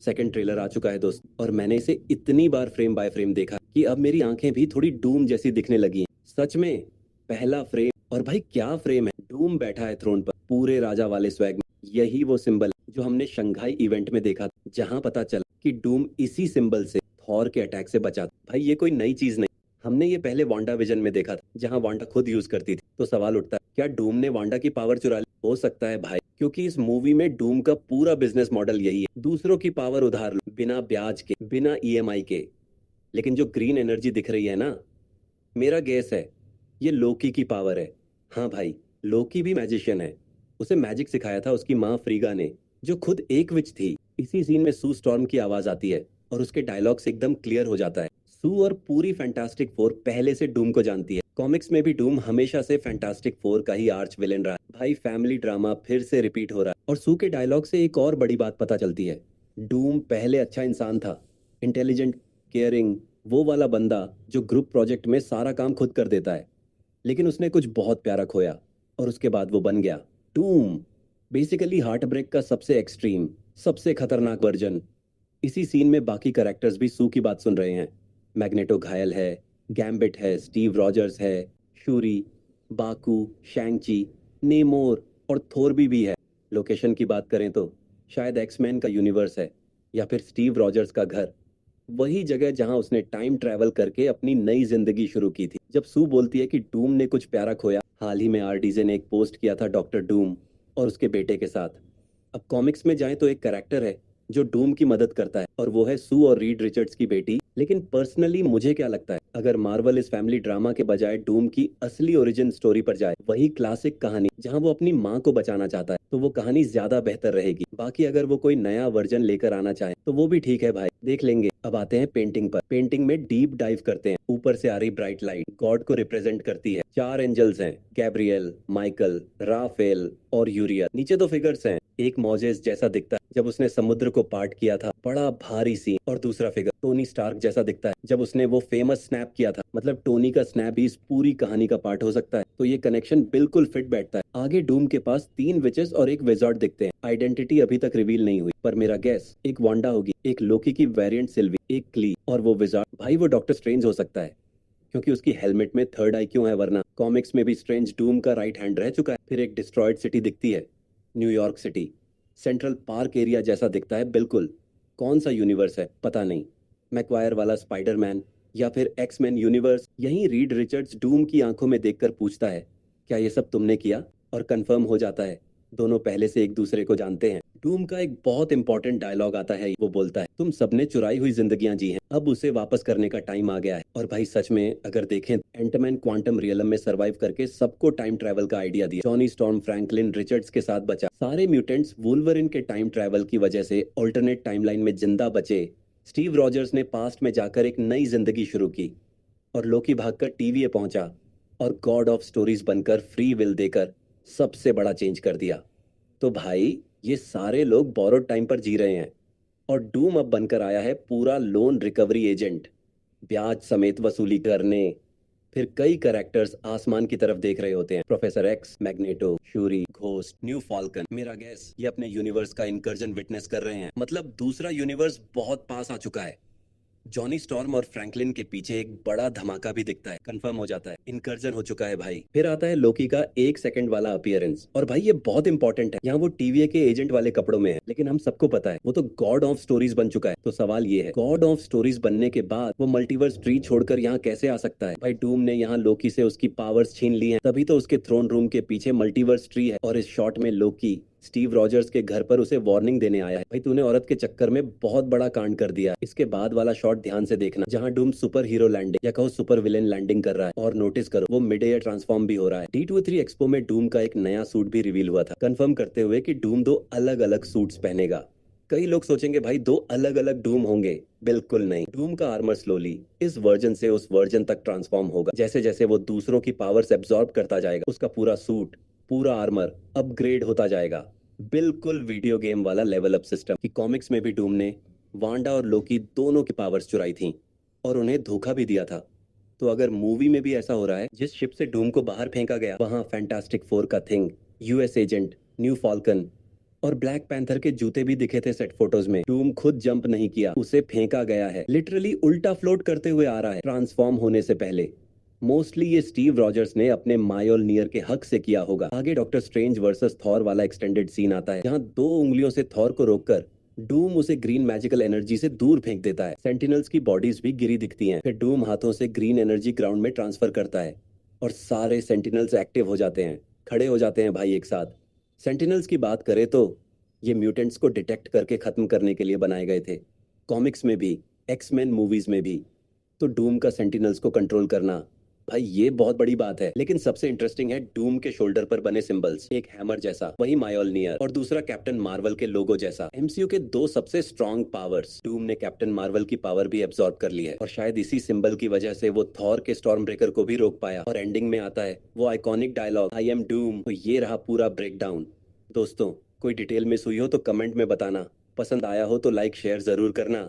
Second trailer आ चुका है दोस्त, और मैंने इसे इतनी बार फ्रेम बाय फ्रेम देखा कि अब मेरी आंखें भी थोड़ी डूम जैसी दिखने लगी हैं। सच में, पहला फ्रेम, और भाई क्या फ्रेम है, डूम बैठा है थ्रोन पर पूरे राजा वाले स्वैग में। यही वो सिंबल जो हमने शंघाई इवेंट में देखा था, जहां पता चला कि डूम इसी सिंबल से थॉर के अटैक से बचा था। भाई ये कोई नई चीज नहीं, हमने ये पहले वांडा विजन में देखा था, जहां वांडा खुद यूज करती थी। तो सवाल उठता है, क्या डूम ने वांडा की पावर चुरा ली? हो सकता है भाई, क्योंकि इस मूवी में डूम का पूरा बिजनेस मॉडल यही है, दूसरों की पावर उधार लो, बिना ब्याज के, बिना ईएमआई के। लेकिन जो ग्रीन एनर्जी दिख रही है ना, मेरा गेस है ये लोकी की पावर है। हाँ भाई, लोकी भी मैजिशियन है, उसे मैजिक सिखाया था उसकी माँ फ्रीगा ने, जो खुद एक विच थी। इसी सीन में सू स्टॉर्म की आवाज आती है और उसके डायलॉग्स एकदम क्लियर हो जाता है। सू और पूरी फैंटास्टिक फोर पहले से डूम को जानती है। कॉमिक्स में भी डूम हमेशा से फैंटास्टिक फोर का ही आर्च विलेन रहा है। भाई फैमिली ड्रामा फिर से रिपीट हो रहा है, और सू के डायलॉग से एक और बड़ी बात पता चलती है, डूम पहले अच्छा इंसान था, इंटेलिजेंट, केयरिंग, वो वाला बंदा जो ग्रुप प्रोजेक्ट में सारा काम खुद कर देता है। लेकिन उसने कुछ बहुत प्यारा खोया, और उसके बाद वो बन गया डूम, बेसिकली हार्ट ब्रेक का सबसे एक्सट्रीम, सबसे खतरनाक वर्जन। इसी सीन में बाकी कैरेक्टर्स भी सू की बात सुन रहे हैं। मैग्नेटो घायल है, गैम्बिट है, स्टीव रॉजर्स है, शूरी, बाकू, शैंगची, नेमोर, और थोर भी है। लोकेशन की बात करें तो शायद एक्समैन का यूनिवर्स है, या फिर स्टीव रॉजर्स का घर, वही जगह जहां उसने टाइम ट्रैवल करके अपनी नई जिंदगी शुरू की थी। जब सू बोलती है कि डूम ने कुछ प्यारा खोया, हाल ही में आरडीजे ने एक पोस्ट किया था डॉक्टर डूम और उसके बेटे के साथ। अब कॉमिक्स में जाएं तो एक करेक्टर है जो डूम की मदद करता है, और वो है सू और रीड रिचर्ड्स की बेटी। लेकिन पर्सनली मुझे क्या लगता है, अगर मार्वल इस फैमिली ड्रामा के बजाय डूम की असली ओरिजिन स्टोरी पर जाए, वही क्लासिक कहानी जहां वो अपनी माँ को बचाना चाहता है, तो वो कहानी ज्यादा बेहतर रहेगी। बाकी अगर वो कोई नया वर्जन लेकर आना चाहे तो वो भी ठीक है भाई, देख लेंगे। अब आते हैं पेंटिंग पर। पेंटिंग में डीप डाइव करते हैं। ऊपर से आ रही ब्राइट लाइट गॉड को रिप्रेजेंट करती है। चार एंजल्स हैं, गैब्रियल, माइकल, राफेल और यूरियल। नीचे दो फिगर्स हैं, एक मोजेस जैसा दिखता है जब उसने समुद्र को पार्ट किया था, बड़ा भारी सीन, और दूसरा फिगर टोनी स्टार्क जैसा दिखता है जब उसने वो फेमस स्नैप किया था। मतलब टोनी का स्नैप भी इस पूरी कहानी का पार्ट हो सकता है। तो ये कनेक्शन बिल्कुल फिट बैठता है। आगे डूम के पास तीन विचेस और एक विजार्ड दिखते हैं। आइडेंटिटी अभी तक रिवील नहीं हुई, पर मेरा गैस एक वांडा होगी, एक लोकी की वेरिएंट सिल्वी, एक क्ली, और वो विजार्ड, भाई वो डॉक्टर स्ट्रेंज हो सकता है, क्योंकि उसकी हेलमेट में थर्ड आई क्यों है, वरना कॉमिक्स में भी स्ट्रेंज डूम का राइट हैंड रह चुका है। फिर एक डिस्ट्रॉयड सिटी दिखती है, New York city, central park area जैसा दिखता है बिल्कुल। कौन सा यूनिवर्स है पता नहीं, मैक्वायर वाला स्पाइडरमैन, या फिर एक्समैन यूनिवर्स। यहीं रीड रिचर्ड्स डूम की आंखों में देखकर पूछता है, क्या ये सब तुमने किया? और कंफर्म हो जाता है, दोनों पहले से एक दूसरे को जानते हैं। डूम का एक बहुत इंपॉर्टेंट डायलॉग आता है, वो बोलता है, तुम सबने चुराई हुई जिंदगियां जी हैं, अब उसे वापस करने का टाइम आ गया है। और भाई सच में अगर देखें, एंटमैन क्वांटम रियलम में सरवाइव करके सबको टाइम ट्रैवल का आइडिया दिया। जॉनी स्टॉर्म फ्रैंकलिन रिचर्ड्स के साथ बचा। सारे म्यूटेंट्स वुल्वरिन के टाइम ट्रैवल की वजह से ऑल्टरनेट टाइमलाइन में जिंदा बचे। स्टीव रॉजर्स ने पास्ट में जाकर एक नई जिंदगी शुरू की, और लोकी भागकर टीवीए पहुंचा और गॉड ऑफ स्टोरीज बनकर फ्री विल देकर सबसे बड़ा चेंज कर दिया। तो भाई ये सारे लोग बोरोड टाइम पर जी रहे हैं, और डूम अब बनकर आया है पूरा लोन रिकवरी एजेंट, ब्याज समेत वसूली करने। फिर कई कैरेक्टर्स आसमान की तरफ देख रहे होते हैं, प्रोफेसर एक्स, मैग्नेटो, शूरी, घोस्ट, न्यू फाल्कन। मेरा गैस ये अपने यूनिवर्स का इनकर्जन विटनेस कर रहे हैं, मतलब दूसरा यूनिवर्स बहुत पास आ चुका है। जॉनी स्टॉर्म और फ्रैंकलिन के पीछे एक बड़ा धमाका भी दिखता है, कंफर्म हो जाता है इनकर्जन हो चुका है भाई। फिर आता है लोकी का 1 सेकंड वाला अपीयरेंस, और भाई ये बहुत इंपॉर्टेंट है। यहाँ वो टीवीए के एजेंट वाले कपड़ों में है, लेकिन हम सबको पता है वो तो गॉड ऑफ स्टोरीज बन चुका है। तो सवाल ये है, गॉड ऑफ स्टोरीज बनने के बाद वो मल्टीवर्स ट्री छोड़कर यहाँ कैसे आ सकता है? भाई डूम ने यहाँ लोकी से उसकी पावर्स छीन ली हैं, तभी तो उसके थ्रोन रूम के पीछे मल्टीवर्स ट्री है। और इस शॉट में लोकी स्टीव रॉजर्स के घर पर उसे वार्निंग देने आया है, भाई तूने औरत के चक्कर में बहुत बड़ा कांड कर दिया। इसके बाद वाला शॉट ध्यान से देखना, जहां डूम सुपर हीरो लैंडिंग, या कहो सुपर विलेन लैंडिंग कर रहा है, और नोटिस करो वो मिड एयर ट्रांसफॉर्म भी हो रहा है। D23 एक्सपो में डूम का एक नया सूट भी रिवील हुआ था, कंफर्म करते हुए कि डूम दो अलग अलग सूट्स पहनेगा। कई लोग सोचेंगे भाई दो अलग अलग डूम होंगे, बिल्कुल नहीं। डूम का आर्मर स्लोली इस वर्जन से उस वर्जन तक ट्रांसफॉर्म होगा। जैसे जैसे वो दूसरों की पावर्स एब्जॉर्ब करता जाएगा, उसका पूरा सूट, पूरा आर्मर अपग्रेड होता जाएगा। बिल्कुल वीडियो गेम वाला लेवल अप सिस्टम। कि कॉमिक्स में भी डूम ने वांडा और लोकी दोनों की पावर्स चुराई थी, और उन्हें धोखा भी दिया था। तो अगर मूवी में भी ऐसा हो रहा है, जिस शिप से डूम को बाहर फेंका गया, वहां फैंटास्टिक फोर का thing, US agent, new Falcon और ब्लैक पैंथर के जूते भी दिखे थे सेट फोटोज में। डूम खुद जंप नहीं किया, उसे फेंका गया है। लिटरली उल्टा फ्लोट करते हुए आ रहा है ट्रांसफॉर्म होने से पहले। मोस्टली ये स्टीव रॉजर्स ने अपने मायोलनियर के हक से किया होगा। आगे डॉक्टर स्ट्रेंज वर्सेस थॉर वाला एक्सटेंडेड सीन आता है, जहां 2 उंगलियों से थॉर को रोककर डूम उसे ग्रीन मैजिकल एनर्जी से दूर फेंक देता है। सेंटिनल्स की बॉडीज भी गिरी दिखती हैं। फिर डूम हाथों से ग्रीन एनर्जी ग्राउंड में ट्रांसफर करता है और सारे सेंटिनल्स एक्टिव हो जाते हैं, खड़े हो जाते हैं भाई एक साथ। सेंटिनल्स की बात करें तो ये म्यूटेंट्स को डिटेक्ट करके खत्म करने के लिए बनाए गए थे। कॉमिक्स में भी, एक्समैन मूवीज में भी। तो डूम का सेंटिनल्स को कंट्रोल करना, भाई ये बहुत बड़ी बात है। लेकिन सबसे इंटरेस्टिंग है डूम के शोल्डर पर बने सिंबल्स, एक हैमर जैसा वही मायोलनियर, और दूसरा कैप्टन मार्वल के लोगो जैसा। एमसीयू के 2 सबसे स्ट्रॉन्ग पावर्स। डूम ने कैप्टन मार्वल की पावर भी एब्जॉर्ब कर ली है, और शायद इसी सिंबल की वजह से वो थॉर के स्टॉर्म ब्रेकर को भी रोक पाया। और एंडिंग में आता है वो iconic dialog, I am doom. तो ये रहा पूरा ब्रेकडाउन। दोस्तों, कोई डिटेल मिस हुई हो तो कमेंट में बताना। पसंद आया हो तो लाइक शेयर जरूर करना।